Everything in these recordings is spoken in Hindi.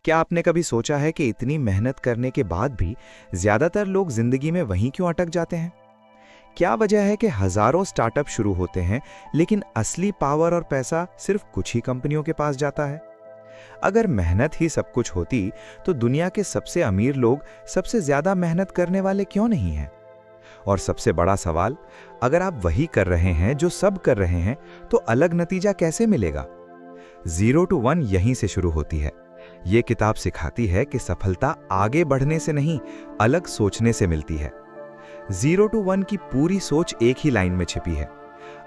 क्या आपने कभी सोचा है कि इतनी मेहनत करने के बाद भी ज्यादातर लोग जिंदगी में वहीं क्यों अटक जाते हैं? क्या वजह है कि हजारों स्टार्टअप शुरू होते हैं लेकिन असली पावर और पैसा सिर्फ कुछ ही कंपनियों के पास जाता है? अगर मेहनत ही सब कुछ होती तो दुनिया के सबसे अमीर लोग सबसे ज्यादा मेहनत करने वाले क्यों नहीं हैं? और सबसे बड़ा सवाल, अगर आप वही कर रहे हैं जो सब कर रहे हैं तो अलग नतीजा कैसे मिलेगा? 0 to 1 यहीं से शुरू होती है। ये किताब सिखाती है कि सफलता आगे बढ़ने से नहीं, अलग सोचने से मिलती है। 0 to 1 की पूरी सोच एक ही लाइन में छिपी है।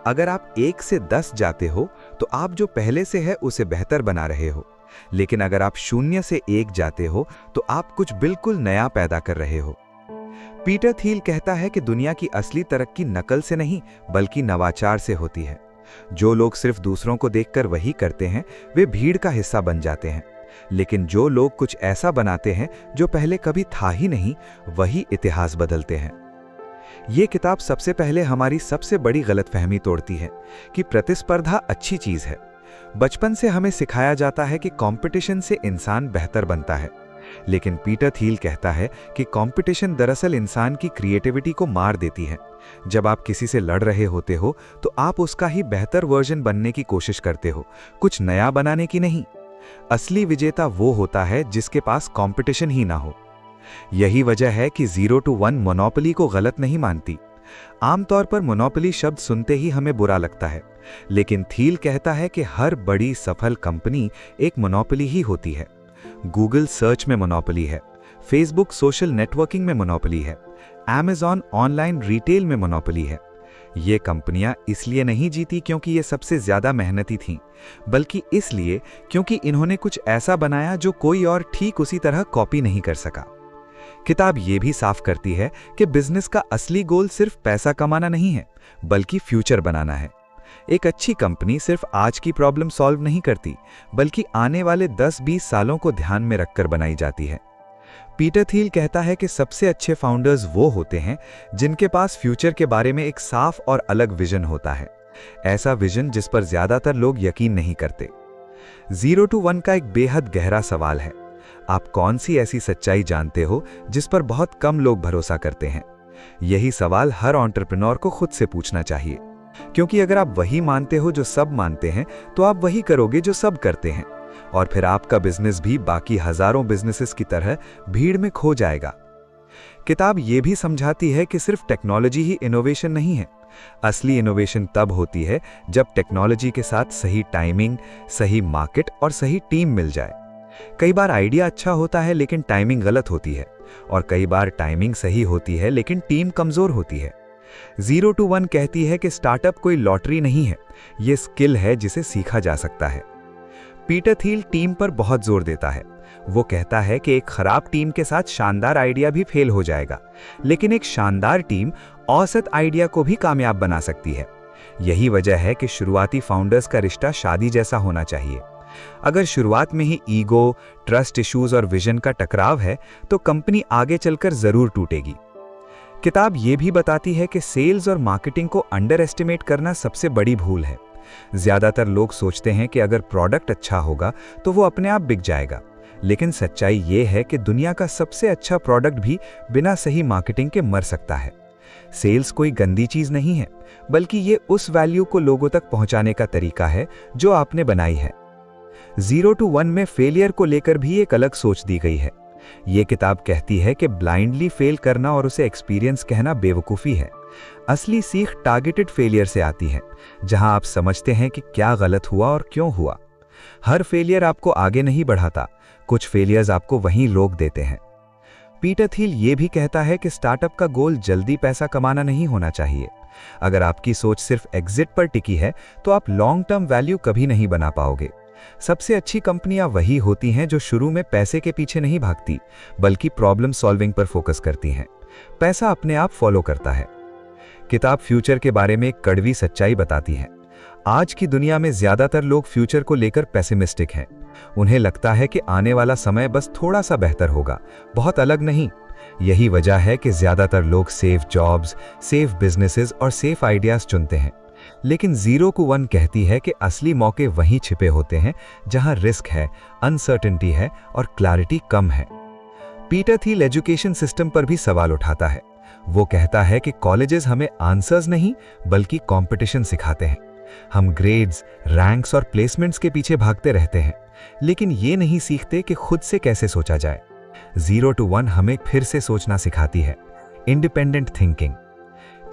अगर आप 1 से 10 जाते हो तो आप जो पहले से है उसे बेहतर बना रहे हो, लेकिन अगर आप 0 से 1 जाते हो तो आप कुछ बिल्कुल नया पैदा कर रहे हो। पीटर थिल कहता है कि दुनिया की असली तरक्की नकल से नहीं बल्कि नवाचार से होती है। जो लोग सिर्फ दूसरों को देखकर वही करते हैं वे भीड़ का हिस्सा बन जाते हैं, लेकिन जो लोग कुछ ऐसा बनाते हैं जो पहले कभी था ही नहीं, वही इतिहास बदलते हैं। ये किताब सबसे पहले हमारी सबसे बड़ी गलतफहमी तोड़ती है कि प्रतिस्पर्धा अच्छी चीज है। बचपन से हमें सिखाया जाता है कि कंपटीशन से इंसान बेहतर बनता है, लेकिन पीटर थिल कहता है कि कंपटीशन दरअसल इंसान की क्रिएटिविटी को मार देती है। जब आप किसी से लड़ रहे होते हो तो आप उसका ही बेहतर वर्जन बनने की कोशिश करते हो, कुछ नया बनाने की नहीं। असली विजेता वो होता है जिसके पास कंपटीशन ही ना हो। यही वजह है कि 0 to 1 मोनोपोली को गलत नहीं मानती। आमतौर पर मोनोपोली शब्द सुनते ही हमें बुरा लगता है, लेकिन थील कहता है कि हर बड़ी सफल कंपनी एक मोनोपोली ही होती है। गूगल सर्च में मोनोपोली है, फेसबुक सोशल नेटवर्किंग में मोनोपोली है, अमेज़न ऑनलाइन रिटेल में मोनोपोली है। ये कंपनियां इसलिए नहीं जीती क्योंकि ये सबसे ज्यादा मेहनती थीं, बल्कि इसलिए क्योंकि इन्होंने कुछ ऐसा बनाया जो कोई और ठीक उसी तरह कॉपी नहीं कर सका। किताब ये भी साफ करती है कि बिजनेस का असली गोल सिर्फ पैसा कमाना नहीं है, बल्कि फ्यूचर बनाना है। एक अच्छी कंपनी सिर्फ आज की प्रॉब्लम सॉल्व नहीं करती, बल्कि आने वाले 10-20 सालों को ध्यान में रखकर बनाई जाती है। पीटर थिल कहता है कि सबसे अच्छे फाउंडर्स वो होते हैं जिनके पास फ्यूचर के बारे में एक साफ और अलग विजन होता है, ऐसा विजन जिस पर ज्यादातर लोग यकीन नहीं करते। 0 to 1 का एक बेहद गहरा सवाल है, आप कौन सी ऐसी सच्चाई जानते हो जिस पर बहुत कम लोग भरोसा करते हैं? यही सवाल हर एंटरप्रेन्योर को खुद से पूछना चाहिए, क्योंकि अगर आप वही मानते हो जो सब मानते हैं तो आप वही करोगे जो सब करते हैं, और फिर आपका बिजनेस भी बाकी हजारों बिजनेसेस की तरह भीड़ में खो जाएगा। किताब ये भी समझाती है कि सिर्फ टेक्नोलॉजी ही इनोवेशन नहीं है। असली इनोवेशन तब होती है जब टेक्नोलॉजी के साथ सही टाइमिंग, सही मार्केट और सही टीम मिल जाए। कई बार आइडिया अच्छा होता है लेकिन टाइमिंग गलत होती है, और कई बार टाइमिंग सही होती है लेकिन टीम कमजोर होती है। 0 to 1 कहती है कि स्टार्टअप कोई लॉटरी नहीं है, ये स्किल है जिसे सीखा जा सकता है। पीटर थिल टीम पर बहुत जोर देता है। वो कहता है कि एक खराब टीम के साथ शानदार आइडिया भी फेल हो जाएगा, लेकिन एक शानदार टीम औसत आइडिया को भी कामयाब बना सकती है। यही वजह है कि शुरुआती फाउंडर्स का रिश्ता शादी जैसा होना चाहिए। अगर शुरुआत में ही ईगो, ट्रस्ट इश्यूज और विजन का टकराव है तो कंपनी आगे चलकर जरूर टूटेगी। किताब ये भी बताती है कि सेल्स और मार्केटिंग को अंडर एस्टिमेट करना सबसे बड़ी भूल है। ज्यादातर लोग सोचते हैं कि अगर प्रोडक्ट अच्छा होगा तो वो अपने आप बिक जाएगा, लेकिन सच्चाई ये है कि दुनिया का सबसे अच्छा प्रोडक्ट भी बिना सही मार्केटिंग के मर सकता है। सेल्स कोई गंदी चीज नहीं है, बल्कि ये उस वैल्यू को लोगों तक पहुंचाने का तरीका है जो आपने बनाई है। 0 to 1 में फेलियर को लेकर भी एक अलग सोच दी गई है। ये किताब कहती है कि ब्लाइंडली फेल करना और उसे एक्सपीरियंस कहना बेवकूफ़ी है। असली सीख टारगेटेड फेलियर से आती है, जहां आप समझते हैं कि क्या गलत हुआ और क्यों हुआ। हर फेलियर आपको आगे नहीं बढ़ाता, कुछ फेलियर्स आपको वहीं रोक देते हैं। पीटर थिल ये भी कहता है कि स्टार्टअप का गोल जल्दी पैसा कमाना नहीं होना चाहिए। अगर आपकी सोच सिर्फ एग्जिट पर टिकी है तो आप लॉन्ग टर्म वैल्यू कभी नहीं बना पाओगे। सबसे अच्छी कंपनियां वही होती हैं जो शुरू में पैसे के पीछे नहीं भागती, बल्कि प्रॉब्लम सॉल्विंग पर फोकस करती हैं। पैसा अपने आप फॉलो करता है। किताब फ्यूचर के बारे में एक कड़वी सच्चाई बताती है। आज की दुनिया में ज्यादातर लोग फ्यूचर को लेकर पेसिमिस्टिक हैं। उन्हें लगता है कि आने वाला समय बस थोड़ा सा बेहतर होगा, बहुत अलग नहीं। यही वजह है कि ज्यादातर लोग सेफ जॉब्स, सेफ बिजनेसेस और सेफ आइडियाज चुनते हैं। लेकिन 0 को 1 कहती है कि असली मौके वहीं छिपे होते हैं जहां रिस्क है, अनसर्टेनिटी है और क्लैरिटी कम है। पीटर थिल एजुकेशन सिस्टम पर भी सवाल उठाता है। वो कहता है कि कॉलेजेस हमें आंसर्स नहीं बल्कि कंपटीशन सिखाते हैं। हम ग्रेड्स, रैंक्स और प्लेसमेंट्स के पीछे भागते रहते हैं, लेकिन ये नहीं सीखते कि खुद से कैसे सोचा जाए। 0 to 1 हमें फिर से सोचना सिखाती है, इंडिपेंडेंट थिंकिंग।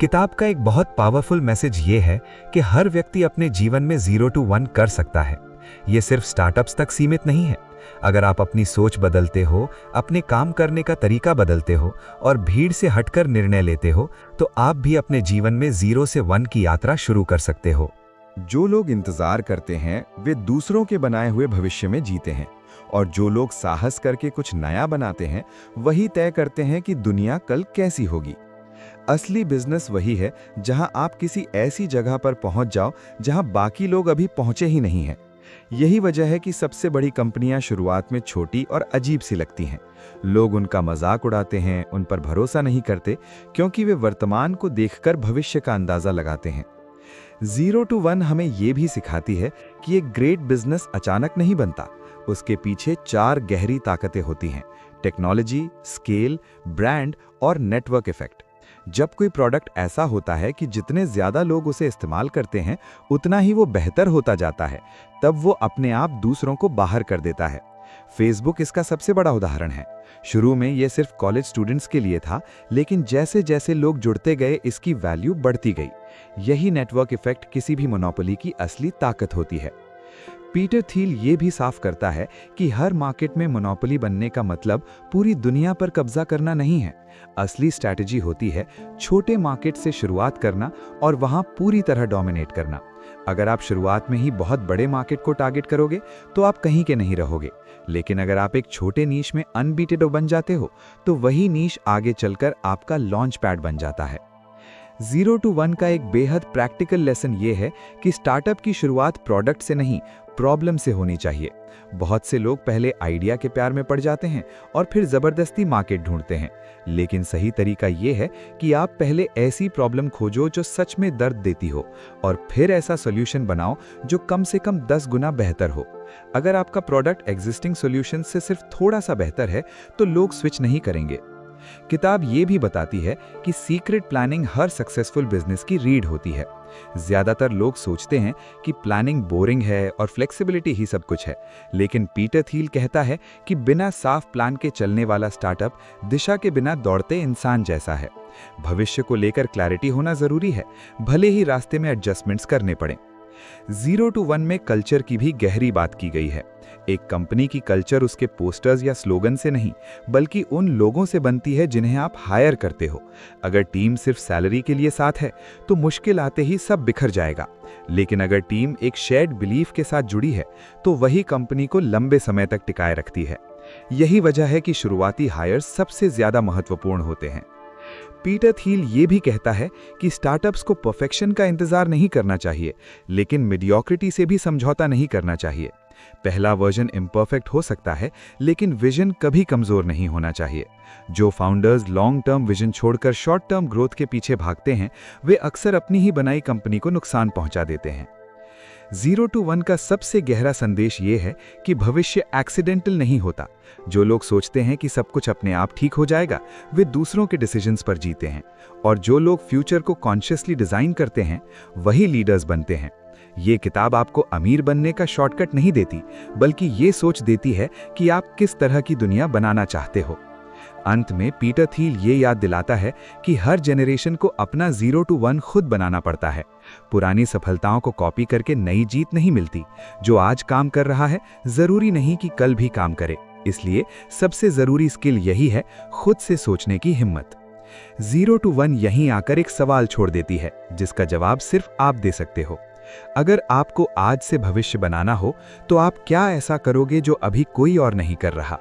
किताब का एक बहुत पावरफुल मैसेज ये है कि हर व्यक्ति अपने जीवन में 0 to 1 कर सकता है। ये सिर्फ स्टार्टअप्स तक सीमित नहीं है। अगर आप अपनी सोच बदलते हो, अपने काम करने का तरीका बदलते हो और भीड़ से हटकर निर्णय लेते हो, तो आप भी अपने जीवन में 0 से 1 की यात्रा शुरू कर सकते हो। जो लोग इंतजार करते हैं वे दूसरों के बनाए हुए भविष्य में जीते हैं, और जो लोग साहस करके कुछ नया बनाते हैं वही तय करते हैं कि दुनिया कल कैसी होगी। असली बिजनेस वही है जहां आप किसी ऐसी जगह पर पहुंच जाओ जहां बाकी लोग अभी पहुंचे ही नहीं हैं। यही वजह है कि सबसे बड़ी कंपनियां शुरुआत में छोटी और अजीब सी लगती हैं। लोग उनका मजाक उड़ाते हैं, उन पर भरोसा नहीं करते, क्योंकि वे वर्तमान को देखकर भविष्य का अंदाजा लगाते हैं। 0 to 1 हमें ये भी सिखाती है कि एक ग्रेट बिजनेस अचानक नहीं बनता। उसके पीछे 4 गहरी ताकतें होती हैं: टेक्नोलॉजी, स्केल, ब्रांड और नेटवर्क इफेक्ट। जब कोई प्रोडक्ट ऐसा होता है कि जितने ज्यादा लोग उसे इस्तेमाल करते हैं उतना ही वो बेहतर होता जाता है, तब वो अपने आप दूसरों को बाहर कर देता है। फेसबुक इसका सबसे बड़ा उदाहरण है। शुरू में ये सिर्फ कॉलेज स्टूडेंट्स के लिए था, लेकिन जैसे जैसे लोग जुड़ते गए इसकी वैल्यू बढ़ती गई। यही नेटवर्क इफेक्ट किसी भी मोनोपोली की असली ताकत होती है। पीटर थील ये भी साफ करता है कि हर मार्केट में मोनोपोली बनने का मतलब पूरी दुनिया पर कब्जा करना नहीं है। असली स्ट्रैटेजी होती है छोटे मार्केट से शुरुआत करना और वहां पूरी तरह डोमिनेट करना। अगर आप शुरुआत में ही बहुत बड़े मार्केट को टारगेट करोगे तो आप कहीं के नहीं रहोगे, लेकिन अगर आप एक छोटे नीश में अनबीटेड बन जाते हो तो वही नीश आगे चलकर आपका लॉन्च पैड बन जाता है। 0 to 1 का एक बेहद प्रैक्टिकल लेसन ये है कि स्टार्टअप की शुरुआत प्रोडक्ट से नहीं, प्रॉब्लम से होनी चाहिए। बहुत से लोग पहले आइडिया के प्यार में पड़ जाते हैं और फिर जबरदस्ती मार्केट ढूंढते हैं, लेकिन सही तरीका ये है कि आप पहले ऐसी प्रॉब्लम खोजो जो सच में दर्द देती हो, और फिर ऐसा सॉल्यूशन बनाओ जो कम से कम 10 गुना बेहतर हो। अगर आपका प्रोडक्ट एग्जिस्टिंग सॉल्यूशन से सिर्फ थोड़ा सा बेहतर है तो लोग स्विच नहीं करेंगे। किताब ये भी बताती है कि सीक्रेट प्लानिंग हर सक्सेसफुल बिजनेस की रीढ़ होती है। ज्यादातर लोग सोचते हैं कि प्लानिंग बोरिंग है और फ्लेक्सिबिलिटी ही सब कुछ है, लेकिन पीटर थील कहता है कि बिना साफ प्लान के चलने वाला स्टार्टअप दिशा के बिना दौड़ते इंसान जैसा है। भविष्य को लेकर क्लैरिटी होना जरूरी है, भले ही रास्ते में एडजस्टमेंट्स करने पड़े। 0 to 1 में कल्चर की भी गहरी बात की गई है। एक कंपनी की कल्चर उसके पोस्टर्स या स्लोगन से नहीं, बल्कि उन लोगों से बनती है जिन्हें आप हायर करते हो। अगर टीम सिर्फ सैलरी के लिए साथ है तो मुश्किल आते ही सब बिखर जाएगा, लेकिन अगर टीम एक शेयर्ड बिलीफ के साथ जुड़ी है तो वही कंपनी को लंबे समय तक टिकाए रखती है। यही वजह है कि शुरुआती हायर्स सबसे ज्यादा महत्वपूर्ण होते हैं। पीटर थील ये भी कहता है कि स्टार्टअप्स को परफेक्शन का इंतजार नहीं करना चाहिए, लेकिन मीडियोक्रिटी से भी समझौता नहीं करना चाहिए। पहला वर्जन इम्परफेक्ट हो सकता है, लेकिन विजन कभी कमजोर नहीं होना चाहिए। जो फाउंडर्स लॉन्ग टर्म विजन छोड़कर शॉर्ट टर्म ग्रोथ के पीछे भागते हैं, वे अक्सर अपनी ही बनाई कंपनी को नुकसान पहुंचा देते हैं। 0 to 1 का सबसे गहरा संदेश ये है कि भविष्य एक्सीडेंटल नहीं होता। जो लोग सोचते हैं कि सब कुछ अपने आप ठीक हो जाएगा, वे दूसरों के डिसीजंस पर जीते हैं, और जो लोग फ्यूचर को कॉन्शियसली डिजाइन करते हैं वही लीडर्स बनते हैं। ये किताब आपको अमीर बनने का शॉर्टकट नहीं देती, बल्कि ये सोच देती है कि आप किस तरह की दुनिया बनाना चाहते हो। अंत में पीटर थील ये याद दिलाता है कि हर जनरेशन को अपना 0 to 1 खुद बनाना पड़ता है। पुरानी सफलताओं को कॉपी करके नई जीत नहीं मिलती। जो आज काम कर रहा है जरूरी नहीं कि कल भी काम करे। इसलिए सबसे जरूरी स्किल यही है, खुद से सोचने की हिम्मत। 0 to 1 यहीं आकर एक सवाल छोड़ देती है, जिसका जवाब सिर्फ आप दे सकते हो। अगर आपको आज से भविष्य बनाना हो तो आप क्या ऐसा करोगे जो अभी कोई और नहीं कर रहा?